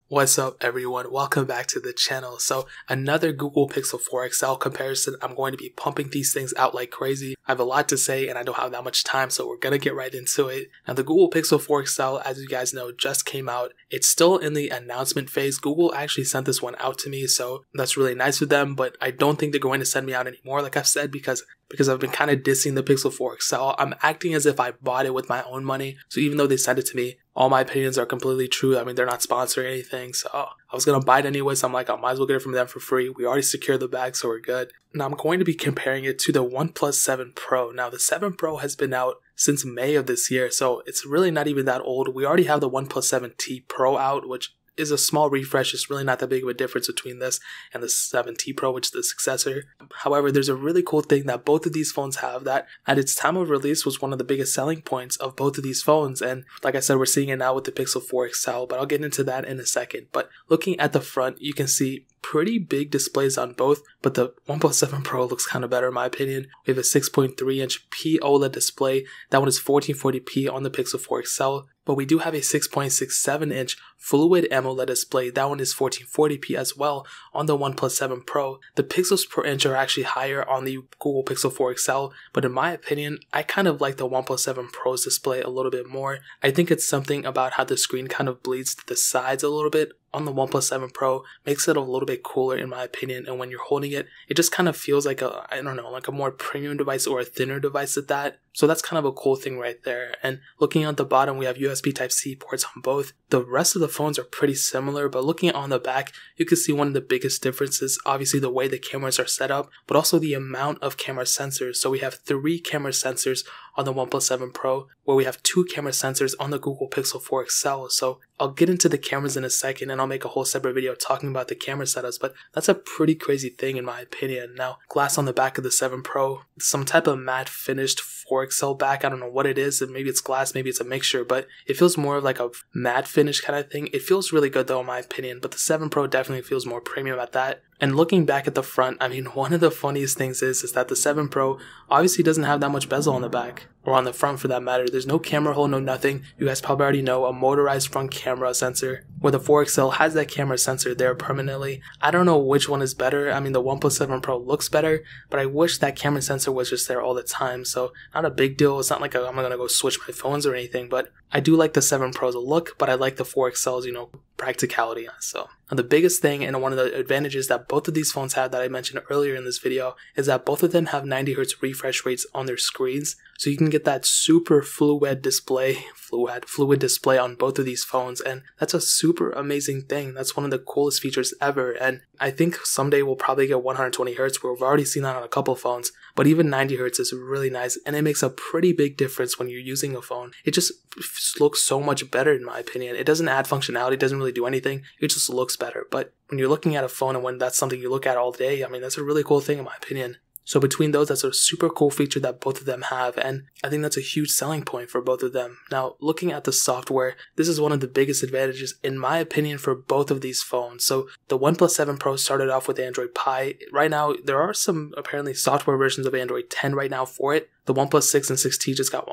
What's up everyone, welcome back to the channel. So another Google Pixel 4 XL comparison. I'm going to be pumping these things out like crazy. I have a lot to say and I don't have that much time, so we're gonna get right into it. Now the Google Pixel 4 XL, as you guys know, just came out. It's still in the announcement phase. Google actually sent this one out to me, so that's really nice of them, but I don't think they're going to send me out anymore, like I've said, because I've been kind of dissing the Pixel 4 XL. I'm acting as if I bought it with my own money, so even though they sent it to me, all my opinions are completely true. I mean, they're not sponsoring anything, so I was going to buy it anyway, so I'm like, I might as well get it from them for free. We already secured the bag, so we're good. Now, I'm going to be comparing it to the OnePlus 7 Pro. Now, the 7 Pro has been out since May of this year, so it's really not even that old. We already have the OnePlus 7T Pro out, which is a small refresh. It's really not that big of a difference between this and the 7T Pro, which is the successor. However, there's a really cool thing that both of these phones have that at its time of release was one of the biggest selling points of both of these phones. And like I said, we're seeing it now with the Pixel 4 XL, but I'll get into that in a second. But looking at the front, you can see pretty big displays on both, but the OnePlus 7 Pro looks kind of better in my opinion. We have a 6.3-inch P OLED display. That one is 1440p on the Pixel 4 XL. But we do have a 6.67-inch Fluid AMOLED display. That one is 1440p as well on the OnePlus 7 Pro. The pixels per inch are actually higher on the Google Pixel 4 XL, but in my opinion, I kind of like the OnePlus 7 Pro's display a little bit more. I think it's something about how the screen kind of bleeds to the sides a little bit on the OnePlus 7 Pro, makes it a little bit cooler in my opinion, and when you're holding it, it just kind of feels like like a more premium device or a thinner device at that. So that's kind of a cool thing right there. And looking at the bottom, we have USB Type-C ports on both. The rest of the phones are pretty similar, but looking on the back, you can see one of the biggest differences, obviously the way the cameras are set up, but also the amount of camera sensors. So we have 3 camera sensors on the OnePlus 7 Pro, where we have 2 camera sensors on the Google Pixel 4 XL. So I'll get into the cameras in a second and I'll make a whole separate video talking about the camera setups, but that's a pretty crazy thing in my opinion. Now, glass on the back of the 7 Pro, some type of matte finished 4 XL back. I don't know what it is, and maybe it's glass, maybe it's a mixture, but it feels more like a matte finish kind of thing. It feels really good though in my opinion, but the 7 Pro definitely feels more premium at that. And looking back at the front, I mean, one of the funniest things is that the 7 Pro obviously doesn't have that much bezel on the back, or on the front for that matter. There's no camera hole, no nothing. You guys probably already know, a motorized front camera sensor, where the 4 XL has that camera sensor there permanently. I don't know which one is better. I mean, the OnePlus 7 Pro looks better, but I wish that camera sensor was just there all the time. So not a big deal. It's not like I'm gonna go switch my phones or anything, but I do like the 7 Pro's look, but I like the 4 XL's, practicality. So now the biggest thing and one of the advantages that both of these phones have that I mentioned earlier in this video is that both of them have 90Hz refresh rates on their screens. So you can get that super fluid display on both of these phones, and that's a super amazing thing. That's one of the coolest features ever, and I think someday we'll probably get 120Hz, where we've already seen that on a couple phones, but even 90Hz is really nice, and it makes a pretty big difference when you're using a phone. It just looks so much better in my opinion. It doesn't add functionality, it doesn't really do anything, it just looks better. But when you're looking at a phone and when that's something you look at all day, I mean, that's a really cool thing in my opinion. So between those, that's a super cool feature that both of them have, and I think that's a huge selling point for both of them. Now, looking at the software, this is one of the biggest advantages in my opinion for both of these phones. So the OnePlus 7 Pro started off with Android Pie. Right now, there are some apparently software versions of Android 10 right now for it. The OnePlus 6 and 6T just got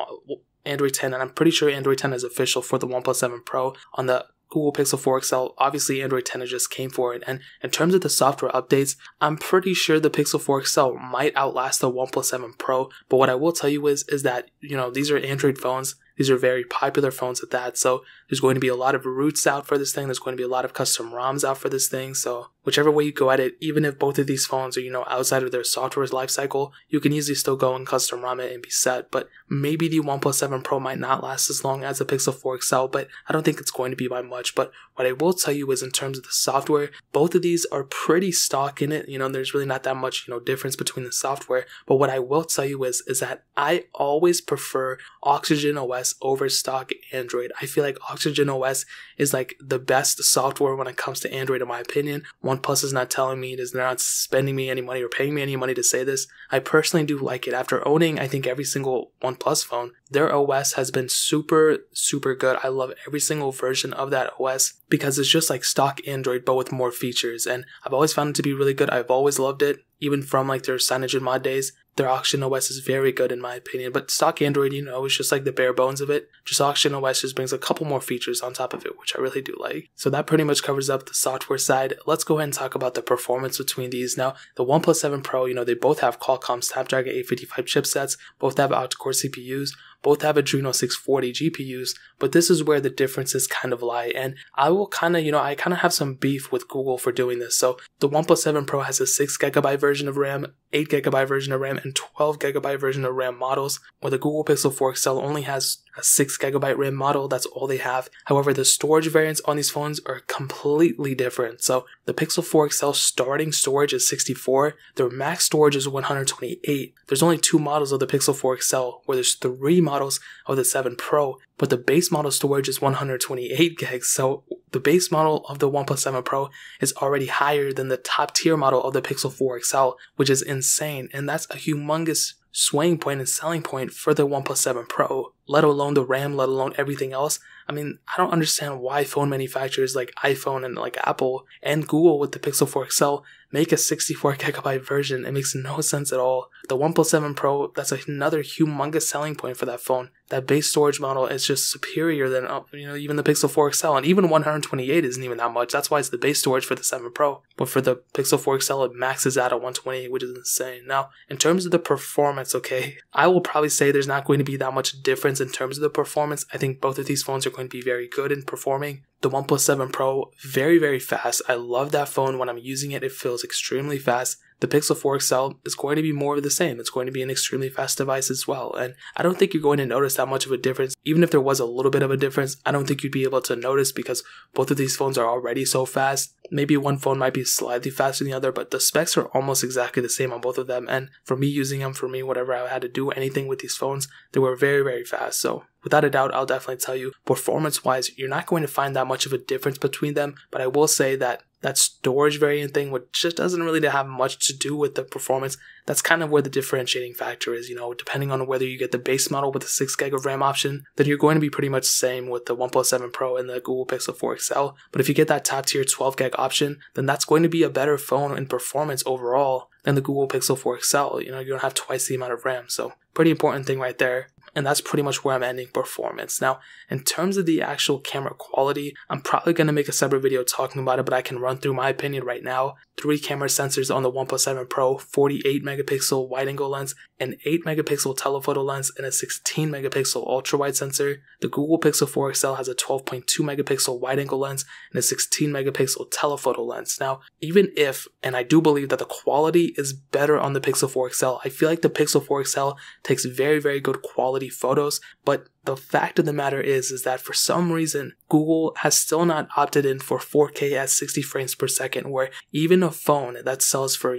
Android 10, and I'm pretty sure Android 10 is official for the OnePlus 7 Pro. On the Google Pixel 4 XL, obviously Android 10 just came for it, and in terms of the software updates, I'm pretty sure the Pixel 4 XL might outlast the OnePlus 7 Pro, but what I will tell you is that, these are Android phones. These are very popular phones at that, so there's going to be a lot of roots out for this thing. There's going to be a lot of custom ROMs out for this thing, so whichever way you go at it, even if both of these phones are, outside of their software's lifecycle, you can easily still go and custom ROM it and be set. But maybe the OnePlus 7 Pro might not last as long as the Pixel 4 XL, but I don't think it's going to be by much. But what I will tell you is in terms of the software, both of these are pretty stock in it. There's really not that much, difference between the software. But what I will tell you is that I always prefer Oxygen OS over stock Android. I feel like Oxygen OS is like the best software when it comes to Android in my opinion. OnePlus is not telling me, they're not spending me any money or paying me any money to say this. I personally do like it. After owning, I think, every single OnePlus phone, their OS has been super, super good. I love every single version of that OS because it's just like stock Android but with more features, and I've always found it to be really good. I've always loved it. even from like their CyanogenMod days. their Oxygen OS is very good in my opinion, but stock Android, is just like the bare bones of it. Just Oxygen OS just brings a couple more features on top of it, which I really do like. So that pretty much covers up the software side. Let's go ahead and talk about the performance between these. Now, the OnePlus 7 Pro, they both have Qualcomm Snapdragon 855 chipsets, both have octa-core CPUs, both have Adreno 640 GPUs, but this is where the differences kind of lie. And I will kind of have some beef with Google for doing this. So the OnePlus 7 Pro has a 6GB version of RAM, 8GB version of RAM, and 12GB version of RAM models, where the Google Pixel 4 XL only has a 6GB RAM model. That's all they have. However, the storage variants on these phones are completely different. So the Pixel 4 XL starting storage is 64. Their max storage is 128. There's only 2 models of the Pixel 4 XL, where there's 3 models of the 7 Pro, but the base model storage is 128 gigs. So the base model of the OnePlus 7 Pro is already higher than the top tier model of the Pixel 4 XL, which is insane. And that's a humongous swing point and selling point for the OnePlus 7 Pro, let alone the RAM, let alone everything else. I mean, I don't understand why phone manufacturers like iPhone and like Apple and Google with the Pixel 4 XL make a 64GB version. It makes no sense at all. The OnePlus 7 Pro, that's another humongous selling point for that phone. That base storage model is just superior than even the Pixel 4 XL, and even 128 isn't even that much. That's why it's the base storage for the 7 Pro. But for the Pixel 4 XL, it maxes out at 128, which is insane. Now, in terms of the performance, okay, I will probably say there's not going to be that much difference in terms of the performance. I think both of these phones are going to be very good in performing. The OnePlus 7 Pro, very, very fast. I love that phone. When I'm using it, it feels extremely fast. The Pixel 4 XL is going to be more of the same. It's going to be an extremely fast device as well. And I don't think you're going to notice that much of a difference. Even if there was a little bit of a difference, I don't think you'd be able to notice because both of these phones are already so fast. Maybe one phone might be slightly faster than the other, but the specs are almost exactly the same on both of them. And for me using them, whatever I had to do anything with these phones, they were very, very fast. So without a doubt, I'll definitely tell you, performance-wise, you're not going to find that much of a difference between them. But I will say that storage variant thing, which just doesn't really have much to do with the performance, that's kind of where the differentiating factor is. Depending on whether you get the base model with the 6GB of RAM option, then you're going to be pretty much the same with the OnePlus 7 Pro and the Google Pixel 4 XL. But if you get that top tier 12GB option, then that's going to be a better phone in performance overall than the Google Pixel 4 XL. You don't have twice the amount of RAM. So pretty important thing right there. And that's pretty much where I'm ending performance. Now, in terms of the actual camera quality, I'm probably going to make a separate video talking about it, but I can run through my opinion right now. 3 camera sensors on the OnePlus 7 Pro, 48 megapixel wide angle lens, an 8 megapixel telephoto lens, and a 16 megapixel ultra wide sensor. The Google Pixel 4 XL has a 12.2 megapixel wide angle lens and a 16 megapixel telephoto lens. Now, even if, and I do believe that the quality is better on the Pixel 4 XL, I feel like the Pixel 4 XL takes very, very good quality photos, but the fact of the matter is that for some reason, Google has still not opted in for 4K at 60 frames per second, where even a phone that sells for,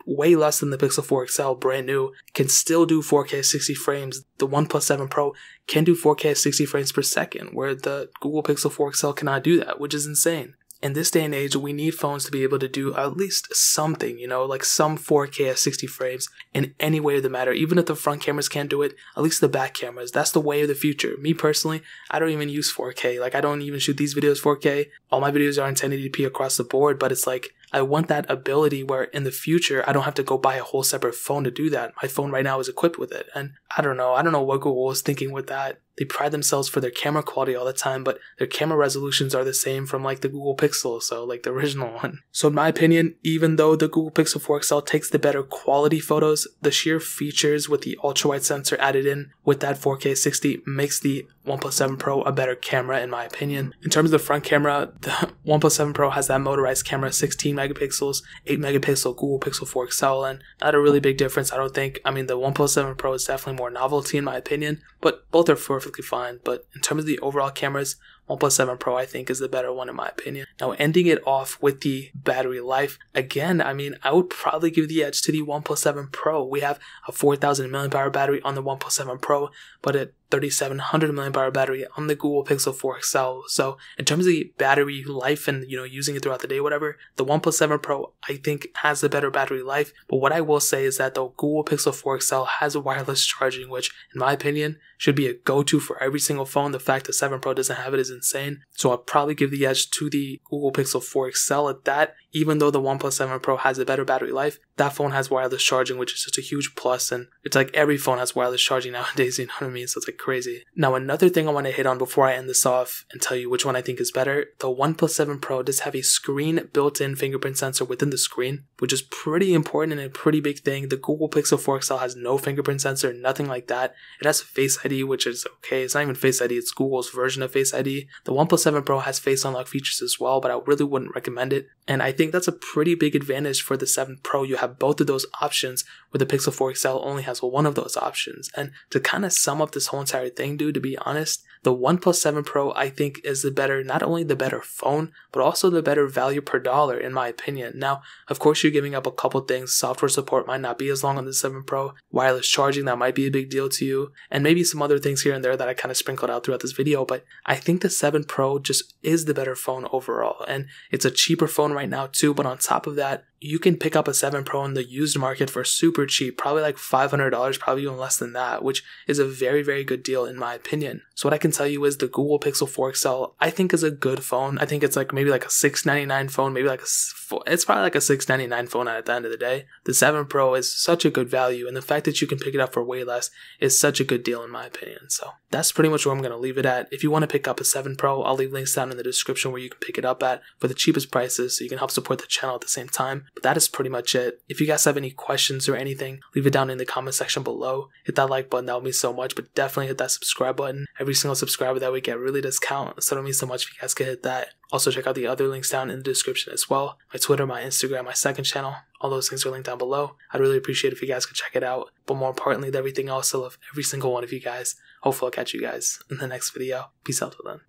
way less than the Pixel 4 XL brand new can still do 4K at 60 frames. The OnePlus 7 Pro can do 4K at 60 frames per second, where the Google Pixel 4 XL cannot do that, which is insane. In this day and age, we need phones to be able to do at least something, like some 4K at 60 frames in any way of the matter. Even if the front cameras can't do it, at least the back cameras. That's the way of the future. Me personally, I don't even use 4K. I don't even shoot these videos 4K. All my videos are in 1080p across the board, but it's I want that ability where in the future, I don't have to go buy a whole separate phone to do that. My phone right now is equipped with it. And I don't know what Google is thinking with that. They pride themselves for their camera quality all the time, but their camera resolutions are the same from the Google Pixel, so the original one. So in my opinion, even though the Google Pixel 4 XL takes the better quality photos, the sheer features with the ultra-wide sensor added in with that 4K 60 makes the OnePlus 7 Pro a better camera in my opinion. In terms of the front camera, the OnePlus 7 Pro has that motorized camera, 16 megapixels, 8 megapixel Google Pixel 4 XL, and not a really big difference, I don't think. I mean, the OnePlus 7 Pro is definitely more novelty in my opinion, but both are perfectly fine. But in terms of the overall cameras, OnePlus 7 Pro I think is the better one in my opinion. Now ending it off with the battery life, again, I mean, I would probably give the edge to the OnePlus 7 Pro. We have a 4000 mAh battery on the OnePlus 7 Pro, but a 3700 mAh battery on the Google Pixel 4 XL. So in terms of the battery life and using it throughout the day, whatever, the OnePlus 7 Pro I think has a better battery life. But what I will say is that the Google Pixel 4 XL has wireless charging, which in my opinion should be a go-to for every single phone. The fact the 7 Pro doesn't have it is insane. So I'll probably give the edge to the Google Pixel 4 XL at that. Even though the OnePlus 7 Pro has a better battery life, that phone has wireless charging, which is just a huge plus. And it's like every phone has wireless charging nowadays, you know what I mean? So it's like crazy. Now, another thing I want to hit on before I end this off and tell you which one I think is better, the OnePlus 7 Pro does have a screen built-in fingerprint sensor within the screen, which is pretty important and a pretty big thing. The Google Pixel 4 XL has no fingerprint sensor, nothing like that. It has Face ID, which is okay. It's not even Face ID, it's Google's version of Face ID. The OnePlus 7 Pro has face unlock features as well, but I really wouldn't recommend it. And I think that's a pretty big advantage for the 7 Pro. You have both of those options, where the Pixel 4 XL only has one of those options. And to kind of sum up this whole entire thing, dude, to be honest, the OnePlus 7 Pro, I think, is the better, not only the better phone, but also the better value per dollar, in my opinion. Now, of course, you're giving up a couple things. Software support might not be as long on the 7 Pro. Wireless charging, that might be a big deal to you. And maybe some other things here and there that I kind of sprinkled out throughout this video. But I think the 7 Pro just is the better phone overall. And it's a cheaper phone right now too. But on top of that, you can pick up a 7 Pro in the used market for super cheap, probably like $500, probably even less than that, which is a very, very good deal in my opinion. So what I can tell you is the Google Pixel 4 XL, I think, is a good phone. I think it's like maybe like a $699 phone, maybe like it's probably like a $699 phone at the end of the day. The 7 Pro is such a good value, and the fact that you can pick it up for way less is such a good deal in my opinion. So that's pretty much where I'm going to leave it at. If you want to pick up a 7 Pro, I'll leave links down in the description where you can pick it up at for the cheapest prices so you can help support the channel at the same time. But that is pretty much it. If you guys have any questions or anything, leave it down in the comment section below. Hit that like button, that would mean so much, but definitely hit that subscribe button. Every single subscriber that we get really does count, so it means so much if you guys could hit that. Also, check out the other links down in the description as well. My Twitter, my Instagram, my second channel, all those things are linked down below. I'd really appreciate it if you guys could check it out. But more importantly than everything else, I love every single one of you guys. Hopefully I'll catch you guys in the next video. Peace out till then.